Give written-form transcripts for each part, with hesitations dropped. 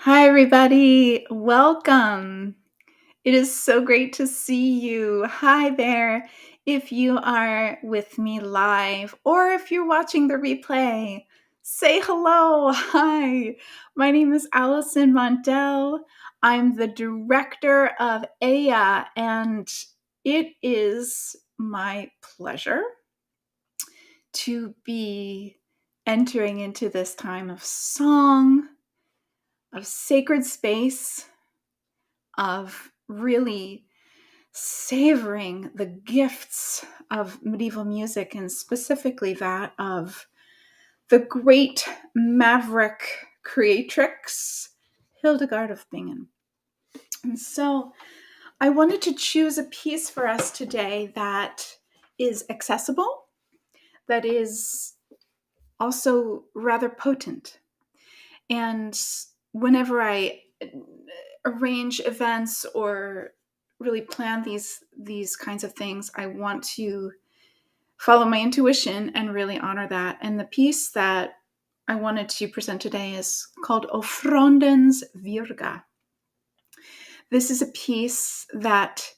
Hi, everybody. Welcome. It is so great to see you. Hi there. If you are with me live or if you're watching the replay, say hello. Hi. My name is Allison Mondel. I'm the director of AYA, and it is my pleasure to be entering into this time of song, of sacred space, of really savoring the gifts of medieval music, and specifically that of the great maverick creatrix, Hildegard of Bingen. And so I wanted to choose a piece for us today that is accessible, that is also rather potent. And whenever I arrange events or really plan these kinds of things, I want to follow my intuition and really honor that. And the piece that I wanted to present today is called Aufronden Virga. This is a piece that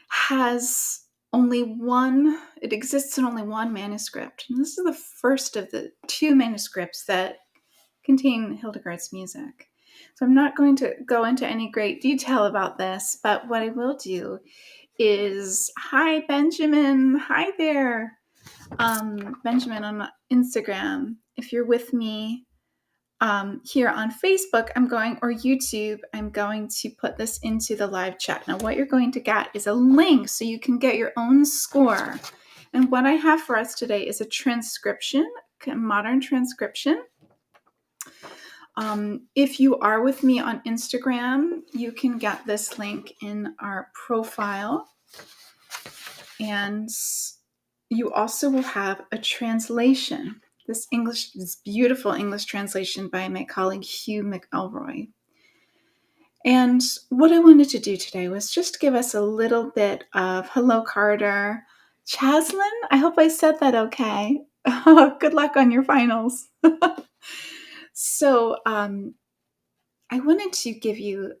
has it exists in only one manuscript. And this is the first of the two manuscripts that contain Hildegard's music. So I'm not going to go into any great detail about this, but what I will do is, hi, Benjamin. Hi there. Benjamin on Instagram. If you're with me here on Facebook, or YouTube, I'm going to put this into the live chat. Now, what you're going to get is a link so you can get your own score. And what I have for us today is a transcription, a modern transcription. If you are with me on Instagram, you can get this link in our profile. And you also will have a translation, this beautiful English translation by my colleague Hugh McElroy. And what I wanted to do today was just give us a little bit of hello, Carter. Chaslin, I hope I said that okay. Good luck on your finals. So I wanted to give you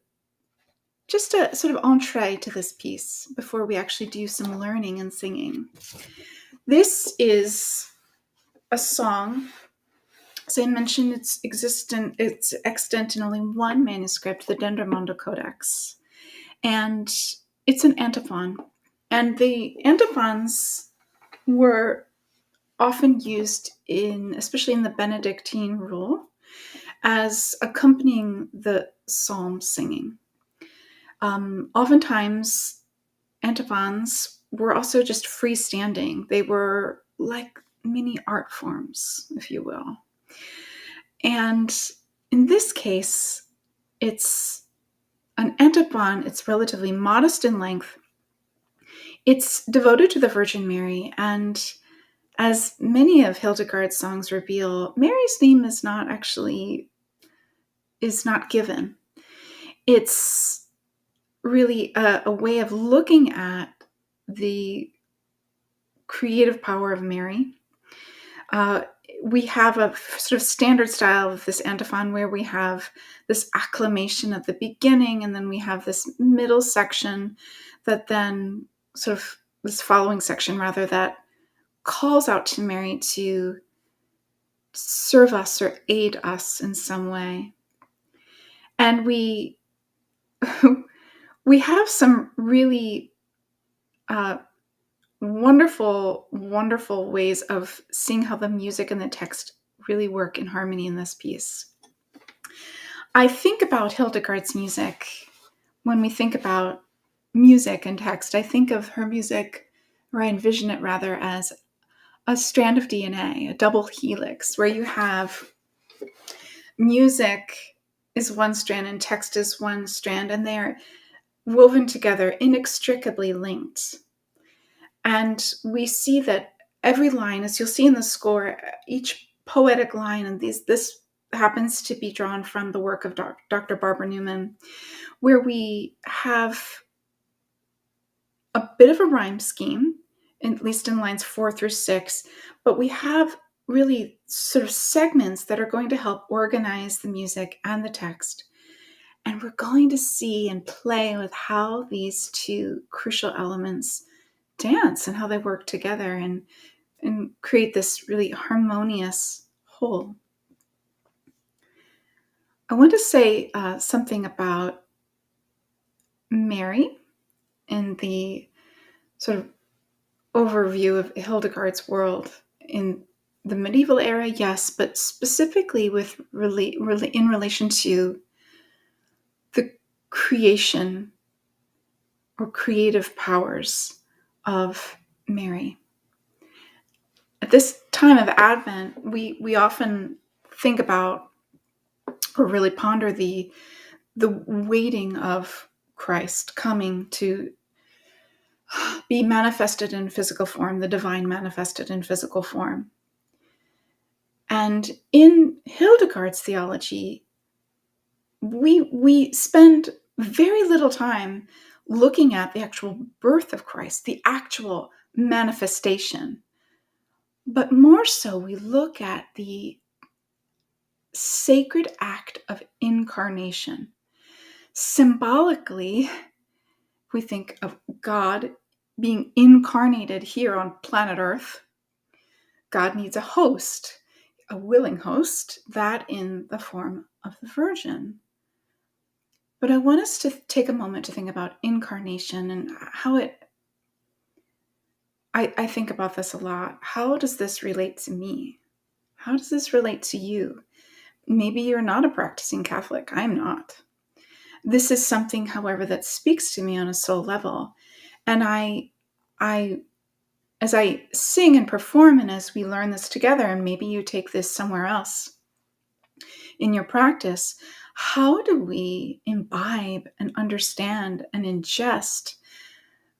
just a sort of entree to this piece before we actually do some learning and singing. This is a song. As I mentioned, it's extant in only one manuscript, the Dendermonde Codex. And it's an antiphon. And the antiphons were often used especially in the Benedictine rule, as accompanying the psalm singing. Oftentimes, antiphons were also just freestanding. They were like mini art forms, if you will. And in this case, it's an antiphon. It's relatively modest in length. It's devoted to the Virgin Mary, and as many of Hildegard's songs reveal, Mary's name is not given. It's really a way of looking at the creative power of Mary. We have a sort of standard style of this antiphon where we have this acclamation at the beginning, and then we have this middle section that then this following section rather, that calls out to Mary to serve us or aid us in some way. And we have some really wonderful ways of seeing how the music and the text really work in harmony in this piece. I think about Hildegard's music. When we think about music and text, I think of her music, or I envision it rather, as a strand of DNA, a double helix, where you have music is one strand and text is one strand, and they are woven together, inextricably linked. And we see that every line, as you'll see in the score, each poetic line, and this happens to be drawn from the work of Dr. Barbara Newman, where we have a bit of a rhyme scheme, at least in lines 4 through 6, but we have really sort of segments that are going to help organize the music and the text. And we're going to see and play with how these two crucial elements dance and how they work together and create this really harmonious whole. I want to say something about Mary and the sort of overview of Hildegard's world in the medieval era, yes, but specifically with in relation to the creation or creative powers of Mary. At this time of Advent, we often think about or really ponder the waiting of Christ coming to be manifested in physical form, the divine manifested in physical form. And in Hildegard's theology, we spend very little time looking at the actual birth of Christ, the actual manifestation. But more so, we look at the sacred act of incarnation. Symbolically, we think of God being incarnated here on planet Earth. God needs a host, a willing host, that in the form of the Virgin. But I want us to take a moment to think about incarnation and how I think about this a lot. How does this relate to me? How does this relate to you? Maybe you're not a practicing Catholic. I'm not. This is something, however, that speaks to me on a soul level. And I as I sing and perform and as we learn this together, and maybe you take this somewhere else in your practice, how do we imbibe and understand and ingest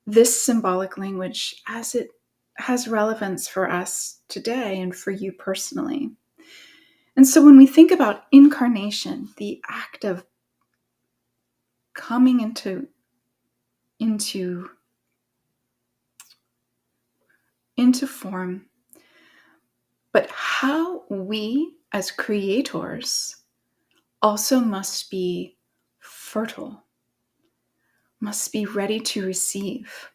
this symbolic language as it has relevance for us today and for you personally? And so when we think about incarnation, the act of coming into form, but how we as creators also must be fertile, must be ready to receive,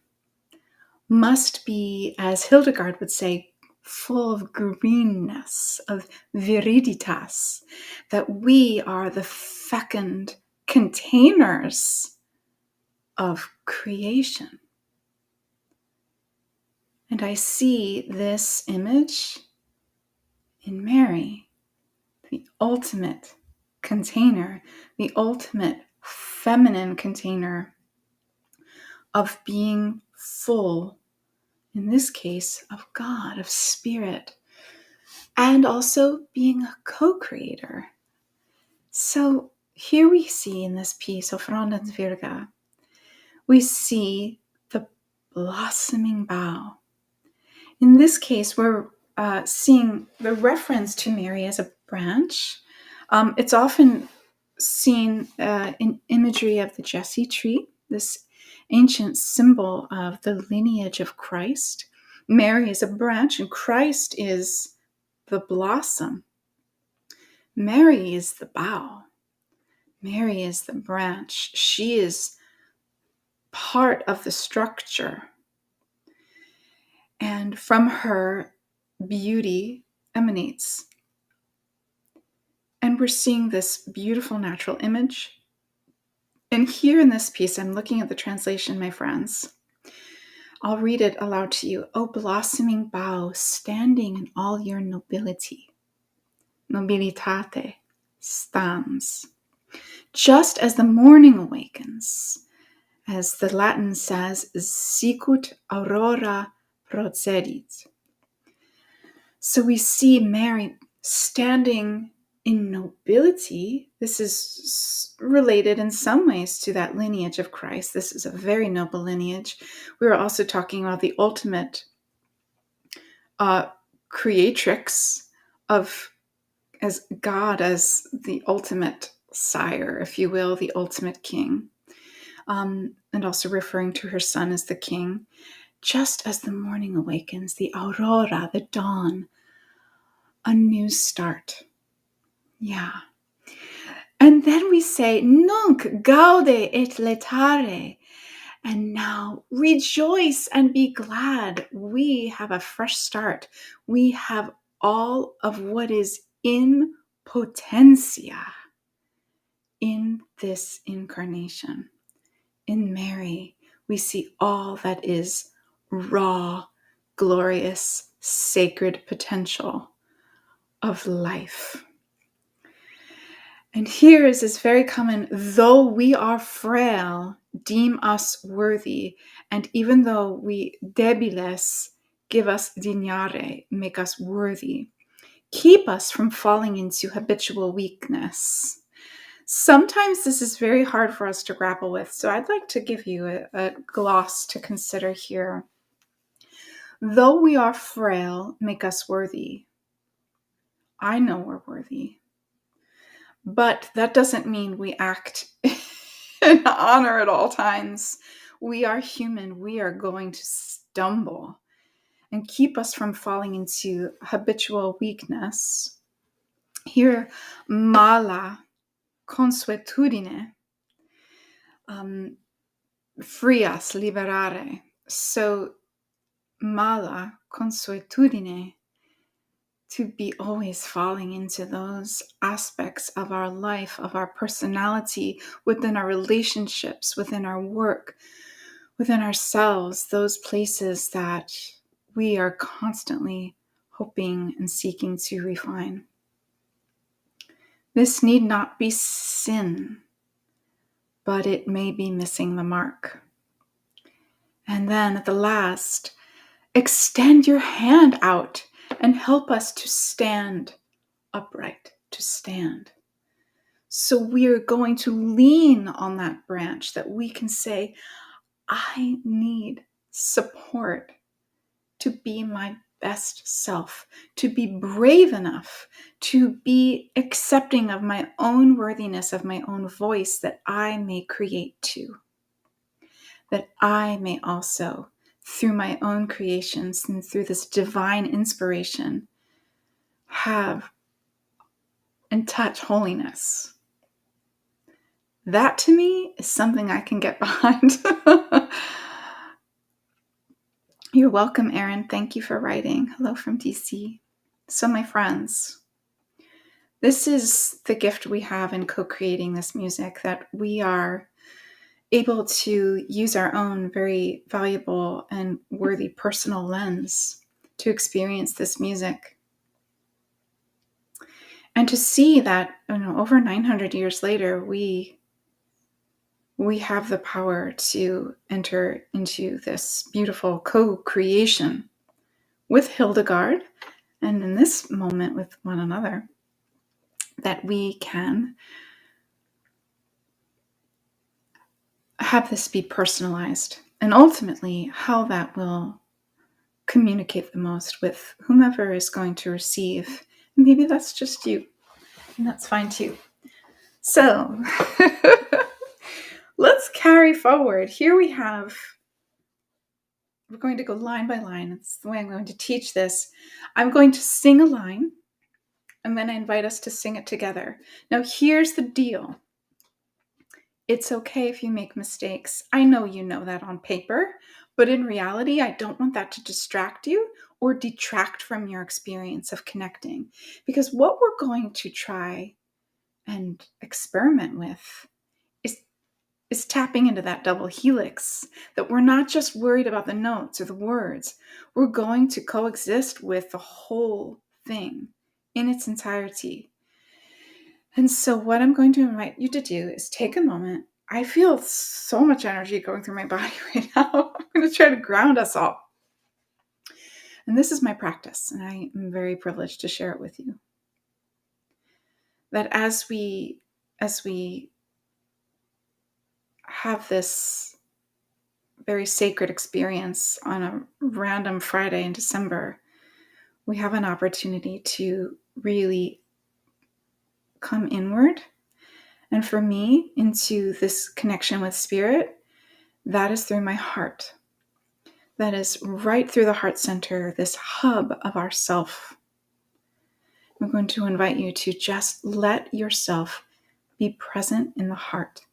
must be, as Hildegard would say, full of greenness, of viriditas, that we are the fecund containers of creation. And I see this image in Mary, the ultimate container, the ultimate feminine container of being full, in this case, of God, of Spirit, and also being a co-creator. So here we see in this piece, Aufronden Virga, we see the blossoming bough. In this case, we're seeing the reference to Mary as a branch. It's often seen in imagery of the Jesse tree, this ancient symbol of the lineage of Christ. Mary is a branch and Christ is the blossom. Mary is the bough. Mary is the branch. She is part of the structure. And from her, beauty emanates. And we're seeing this beautiful natural image. And here in this piece, I'm looking at the translation, my friends. I'll read it aloud to you. O blossoming bough, standing in all your nobility. Nobilitate stands. Just as the morning awakens, as the Latin says, sicut aurora procedit. So we see Mary standing in nobility. This is related in some ways to that lineage of Christ. This is a very noble lineage. We were also talking about the ultimate creatrix of as God, as the ultimate sire, if you will, the ultimate king, and also referring to her son as the king. Just as the morning awakens, the aurora, the dawn, a new start. Yeah. And then we say, nunc, gaude et letare. And now rejoice and be glad. We have a fresh start. We have all of what is in potentia in this incarnation. In Mary, we see all that is raw, glorious, sacred potential of life. And here is this very common, though we are frail, deem us worthy. And even though we debiles, give us dignare, make us worthy, keep us from falling into habitual weakness. Sometimes this is very hard for us to grapple with, so I'd like to give you a gloss to consider here. Though we are frail, make us worthy. I know we're worthy. But that doesn't mean we act in honor at all times. We are human. We are going to stumble. And keep us from falling into habitual weakness. Here, mala, consuetudine, free us, liberare. So, mala, consuetudine, to be always falling into those aspects of our life, of our personality, within our relationships, within our work, within ourselves, those places that we are constantly hoping and seeking to refine. This need not be sin, but it may be missing the mark. And then at the last, extend your hand out and help us to stand upright, to stand. So we're going to lean on that branch that we can say, I need support to be my best self, to be brave enough, to be accepting of my own worthiness, of my own voice, that I may create too. That I may also, through my own creations and through this divine inspiration, have and touch holiness. That to me is something I can get behind. You're welcome, Erin. Thank you for writing. Hello from DC. So, my friends, this is the gift we have in co-creating this music, that we are able to use our own very valuable and worthy personal lens to experience this music. And to see that, over 900 years later, we have the power to enter into this beautiful co-creation with Hildegard, and in this moment with one another, that we can have this be personalized, and ultimately how that will communicate the most with whomever is going to receive. Maybe that's just you, and that's fine too. So let's carry forward. Here we're going to go line by line. It's the way I'm going to teach this. I'm going to sing a line, and then I invite us to sing it together. Now, here's the deal. It's okay if you make mistakes. I know you know that on paper, but in reality, I don't want that to distract you or detract from your experience of connecting. Because what we're going to try and experiment with is tapping into that double helix, that we're not just worried about the notes or the words. We're going to coexist with the whole thing in its entirety. And so what I'm going to invite you to do is take a moment. I feel so much energy going through my body right now. I'm going to try to ground us all. And this is my practice, and I am very privileged to share it with you. That as we have this very sacred experience on a random Friday in December, we have an opportunity to really come inward. And for me, into this connection with spirit, that is through my heart. That is right through the heart center, this hub of our self. I'm going to invite you to just let yourself Be present in the heart.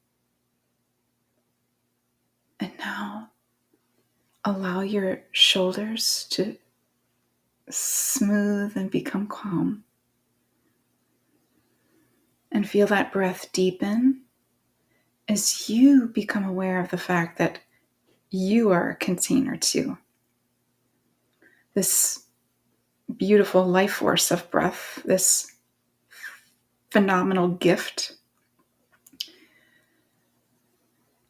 And now allow your shoulders to smooth and become calm. And feel that breath deepen as you become aware of the fact that you are a container too. This beautiful life force of breath, this phenomenal gift.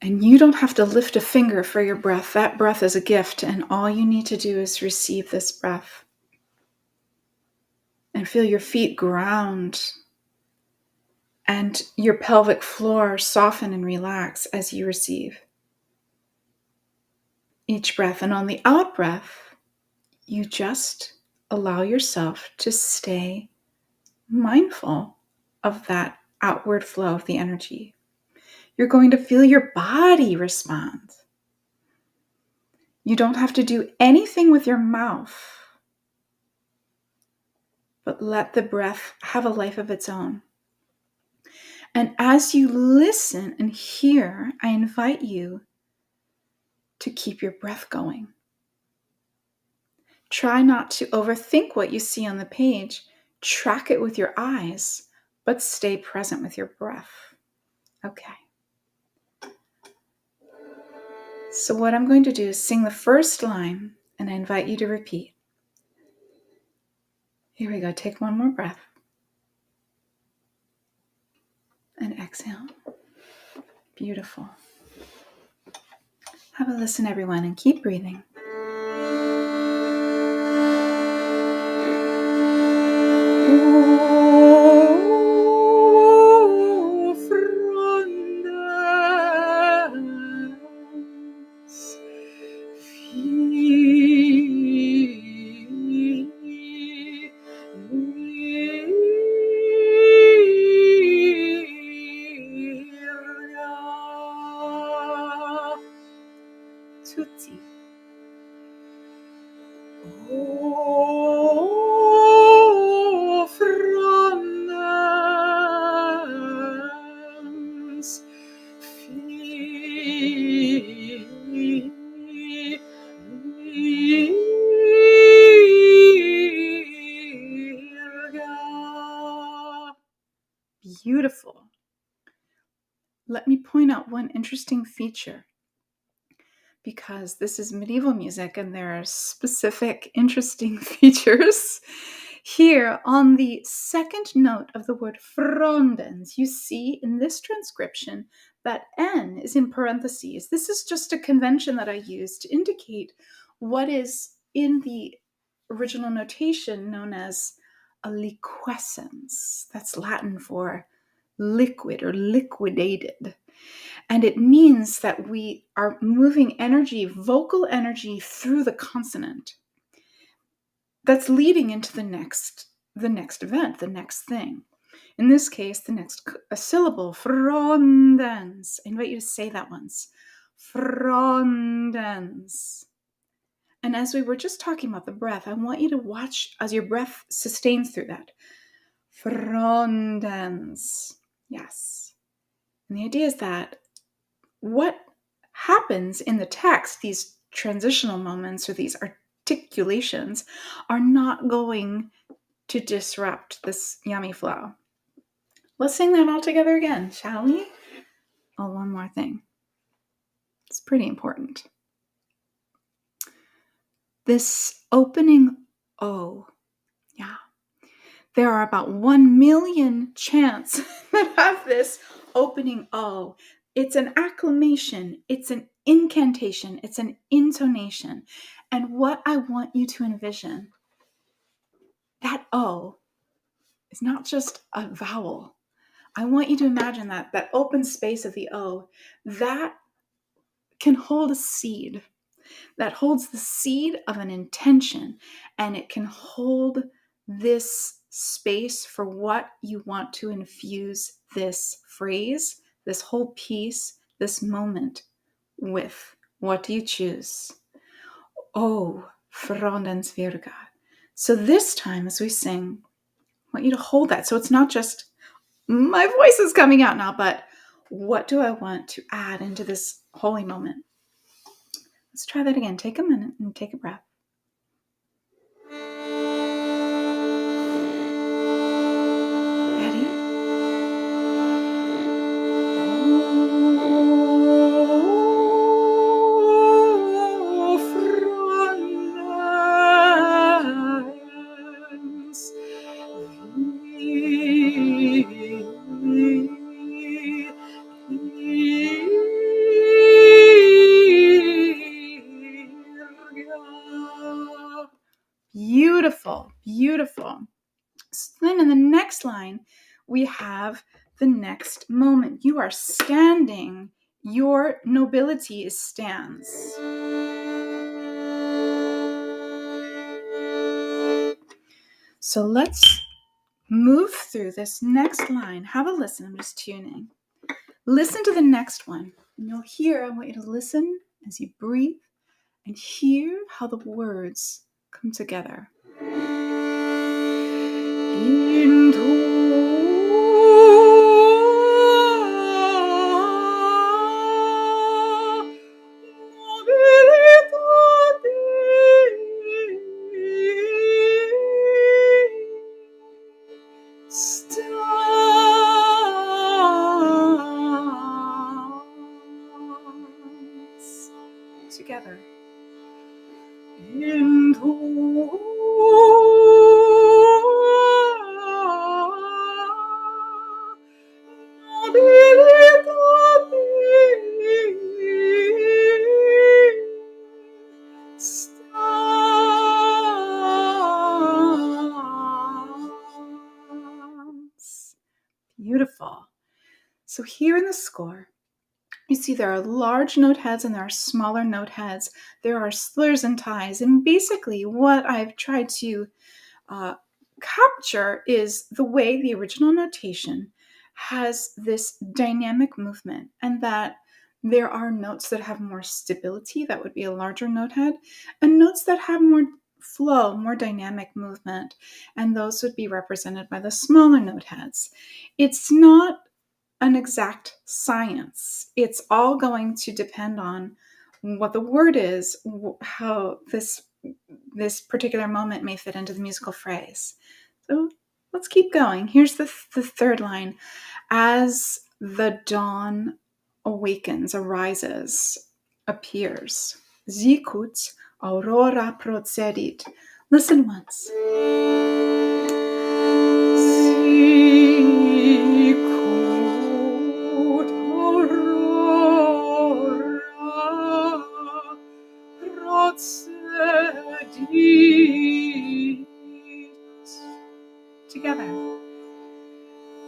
And you don't have to lift a finger for your breath. That breath is a gift, and all you need to do is receive this breath. And feel your feet ground and your pelvic floor soften and relax as you receive each breath. And on the out breath, you just allow yourself to stay mindful of that outward flow of the energy. You're going to feel your body respond. You don't have to do anything with your mouth, but let the breath have a life of its own. And as you listen and hear, I invite you to keep your breath going. Try not to overthink what you see on the page. Track it with your eyes, but stay present with your breath. Okay. So what I'm going to do is sing the first line, and I invite you to repeat. Here we go. Take one more breath. And exhale. Beautiful. Have a listen, everyone, and keep breathing. Tutti. Frondens. Virga. Beautiful. Let me point out one interesting feature, because this is medieval music and there are specific interesting features. Here on the second note of the word frondens, you see in this transcription that N is in parentheses. This is just a convention that I use to indicate what is in the original notation known as a liquescence. That's Latin for liquid or liquidated. And it means that we are moving energy, vocal energy, through the consonant. That's leading into the next event, the next thing. In this case, the next syllable, frondens. I invite you to say that once. Frondens. And as we were just talking about the breath, I want you to watch as your breath sustains through that. Frondens. Yes. And the idea is that what happens in the text, these transitional moments or these articulations, are not going to disrupt this yummy flow. Let's sing that all together again, shall we? Oh, one more thing. It's pretty important. This opening O, yeah. There are about 1 million chants that have this opening O. It's an acclamation, it's an incantation, it's an intonation. And what I want you to envision, that O is not just a vowel. I want you to imagine that open space of the O, that can hold a seed. That holds the seed of an intention, and it can hold this space for what you want to infuse this phrase, this whole piece, this moment with. What do you choose? Oh, frondens Virga. So this time as we sing, I want you to hold that. So it's not just My voice is coming out now, but what do I want to add into this holy moment? Let's try that again. Take a minute and take a breath. Ready? Frondens. Beautiful, beautiful. So then in the next line, we have the next moment. You are standing. Your nobility is stands. So let's move through this next line. Have a listen. I'm just tuning. Listen to the next one. And you'll hear, I want you to listen as you breathe and hear how the words come together. Together. Beautiful. So here in the score, you see there are large note heads and there are smaller note heads. There are slurs and ties. And basically what I've tried to capture is the way the original notation has this dynamic movement, and that there are notes that have more stability, that would be a larger note head, and notes that have more flow, more dynamic movement, and those would be represented by the smaller note heads. It's not an exact science. It's all going to depend on what the word is, how this particular moment may fit into the musical phrase. So let's keep going. Here's the third line. As the dawn awakens, arises, appears. Sicut, aurora procedit. Listen once. Sicut, aurora procedit. Together.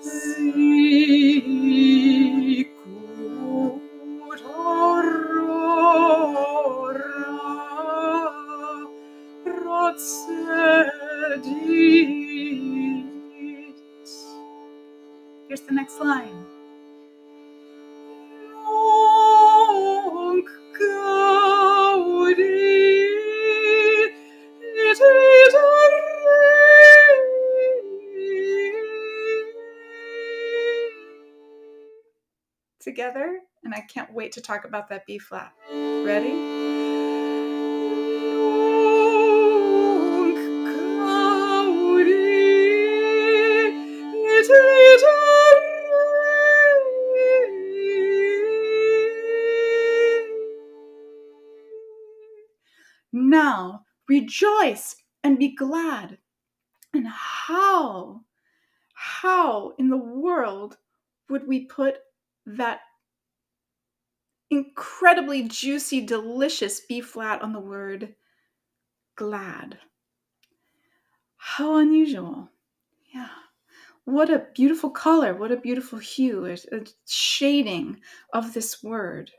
Sicut, aurora procedit. Here's the next line. Nunc gaude letare. Together, and I can't wait to talk about that B flat. Ready? Nunc gaude letare. Now rejoice and be glad. And how in the world would we put that incredibly juicy, delicious B flat on the word glad? How unusual. Yeah. What a beautiful color. What a beautiful hue. A shading of this word.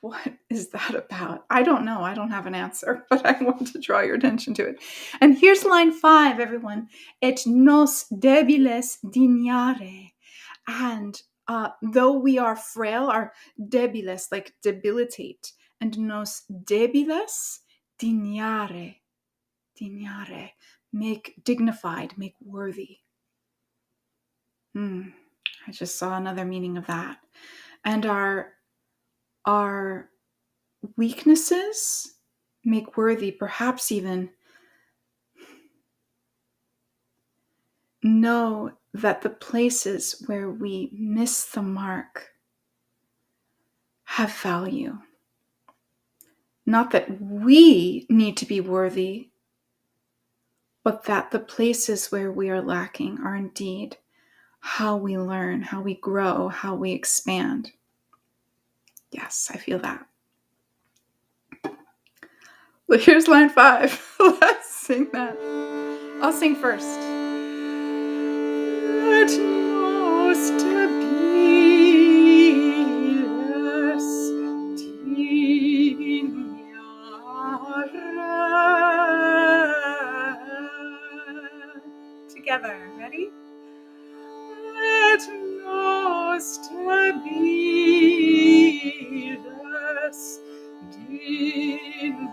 What is that about? I don't know. I don't have an answer, but I want to draw your attention to it. And here's line 5, everyone. Et nos debiles dignare. And though we are frail, are debiles, like debilitate. And nos debiles dignare. Dignare. Make dignified, make worthy. I just saw another meaning of that. And our weaknesses make worthy, perhaps even know that the places where we miss the mark have value. Not that we need to be worthy, but that the places where we are lacking are indeed how we learn, how we grow, how we expand. Yes, I feel that. Well, here's line 5. Let's sing that. I'll sing first. Let nos debiles dignare. Together, ready? Let nos debiles dignare.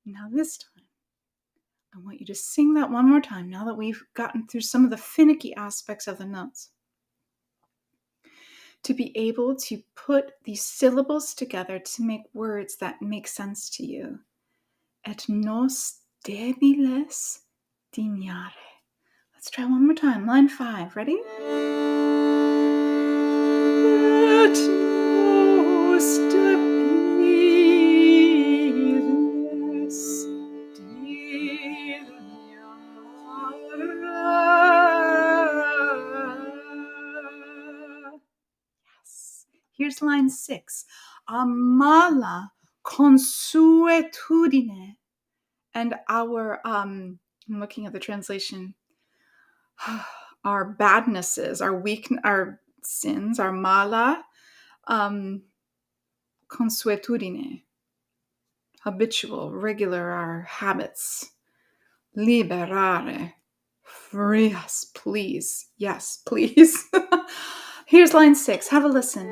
Now this time, I want you to sing that one more time now that we've gotten through some of the finicky aspects of the notes. To be able to put these syllables together to make words that make sense to you. Et nos debiles dignare. Let's try one more time. Line 5. Ready? Et nos debiles dignare. Yes. Here's line 6. Amala consuetudine. And our, I'm looking at the translation, our badnesses, our sins, our mala, consuetudine, habitual, regular, our habits, liberare, free us, please. Yes, please. Here's line 6. Have a listen.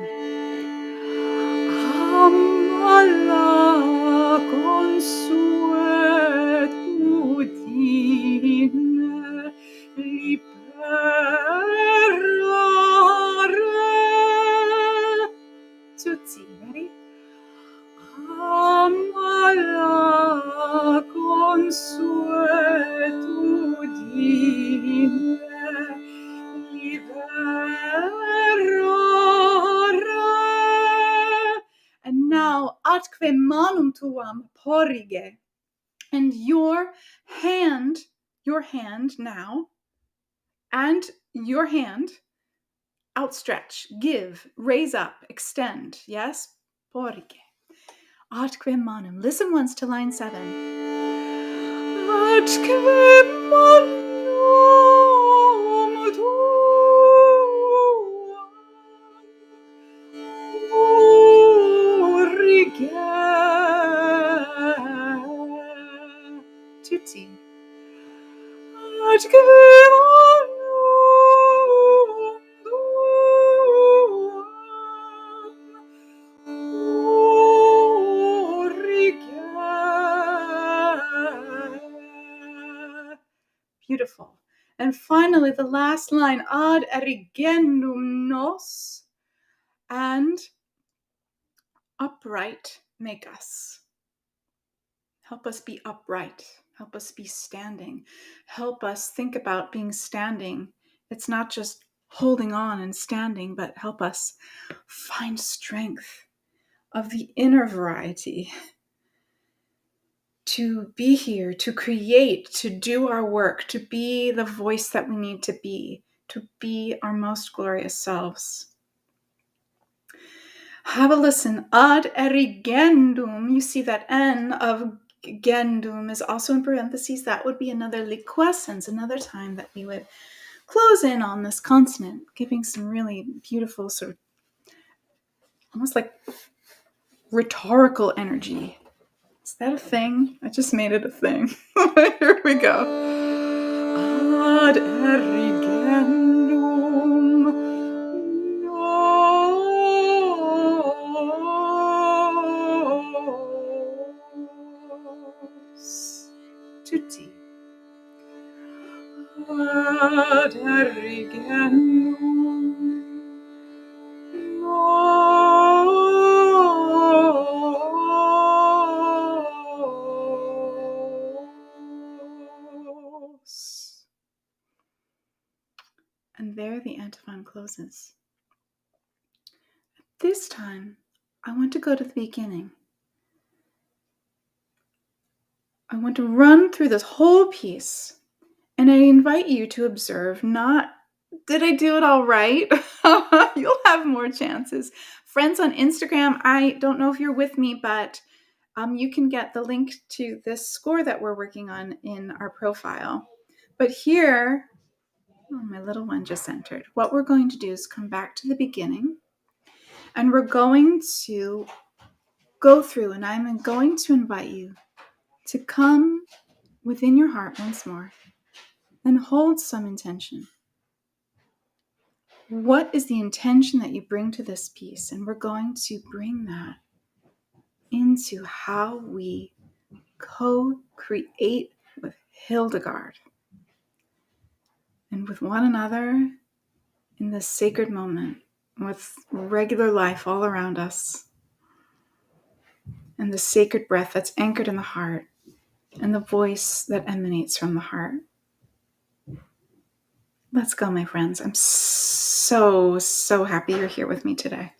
Amala consuetudine liberare. Tutti, ready? Amala consuetudine liberare. And now, atque manum tuam porrige. And your hand now, and your hand, outstretch, give, raise up, extend. Yes? Porrige. Atque manum. Listen once to line 7. Atque manum porrige. Tutti. Atque manum beautiful. And finally, the last line, ad erigendum nos, and upright make us. Help us be upright. Help us be standing. Help us think about being standing. It's not just holding on and standing, but help us find strength of the inner variety to be here, to create, to do our work, to be the voice that we need to be our most glorious selves. Have a listen. Ad erigendum. You see that N of gendum is also in parentheses. That would be another liquescence, another time that we would close in on this consonant, giving some really beautiful sort of almost like rhetorical energy. Is that a thing? I just made it a thing. Here we go. Ad erigendum nos. ad erigendum nos. And there the antiphon closes. This time, I want to go to the beginning. I want to run through this whole piece, and I invite you to observe not, did I do it all right? You'll have more chances. Friends on Instagram, I don't know if you're with me, but you can get the link to this score that we're working on in our profile. But here, my little one just entered. What we're going to do is come back to the beginning, and we're going to go through, and I'm going to invite you to come within your heart once more and hold some intention. What is the intention that you bring to this piece? And we're going to bring that into how we co-create with Hildegard and with one another in this sacred moment, with regular life all around us, and the sacred breath that's anchored in the heart, and the voice that emanates from the heart. Let's go, my friends. I'm so happy you're here with me today.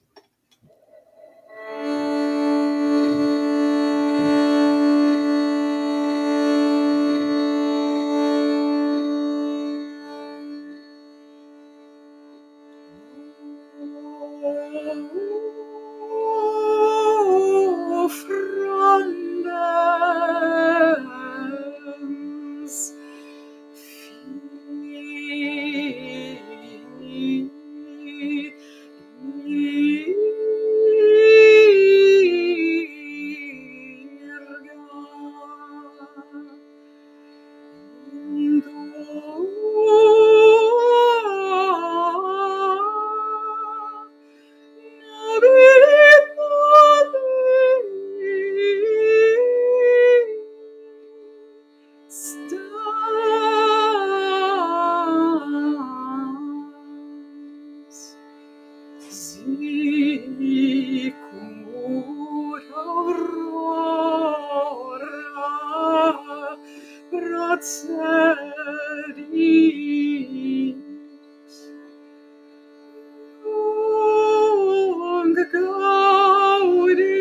Frondens. Sicut aurora procedit nunc gaude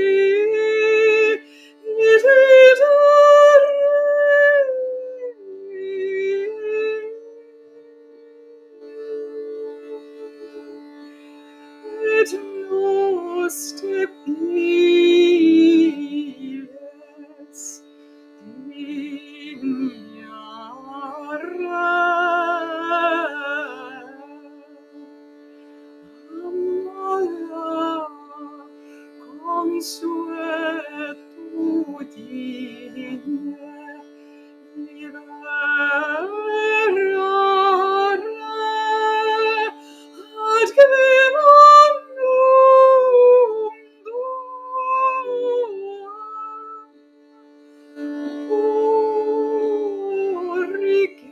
et nos debiles dignare consuetudine liberare atque porrige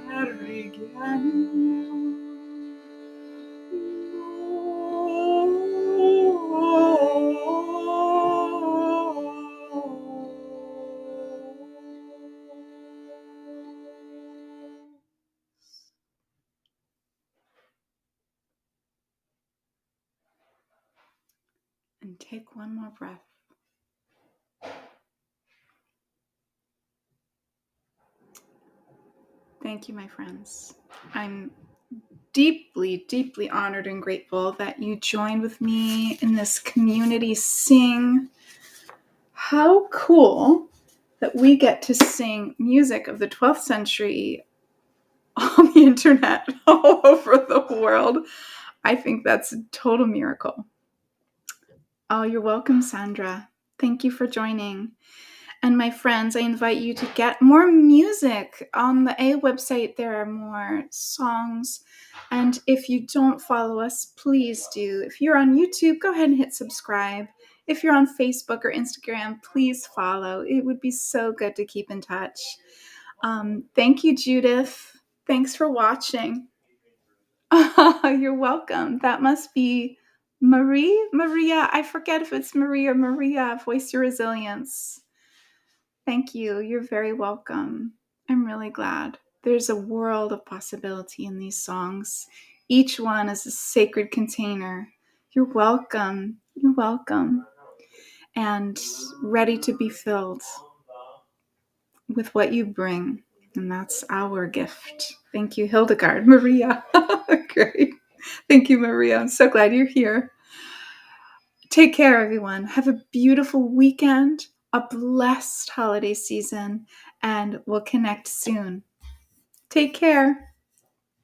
ad erigendum and take one more breath. Thank you, my friends. I'm deeply honored and grateful that you joined with me in this community sing. How cool that we get to sing music of the 12th century on the internet all over the world. I think that's a total miracle. Oh, you're welcome, Sandra. Thank you for joining. And my friends, I invite you to get more music. On the A website, there are more songs. And if you don't follow us, please do. If you're on YouTube, go ahead and hit subscribe. If you're on Facebook or Instagram, please follow. It would be so good to keep in touch. Thank you, Judith. Thanks for watching. You're welcome. That must be Maria. I forget if it's Maria. Voice your resilience. Thank you. You're very welcome. I'm really glad. There's a world of possibility in these songs. Each one is a sacred container. You're welcome. You're welcome. And ready to be filled with what you bring. And that's our gift. Thank you, Hildegard. Maria. Great. Thank you, Maria. I'm so glad you're here. Take care, everyone. Have a beautiful weekend, a blessed holiday season, and we'll connect soon. Take care.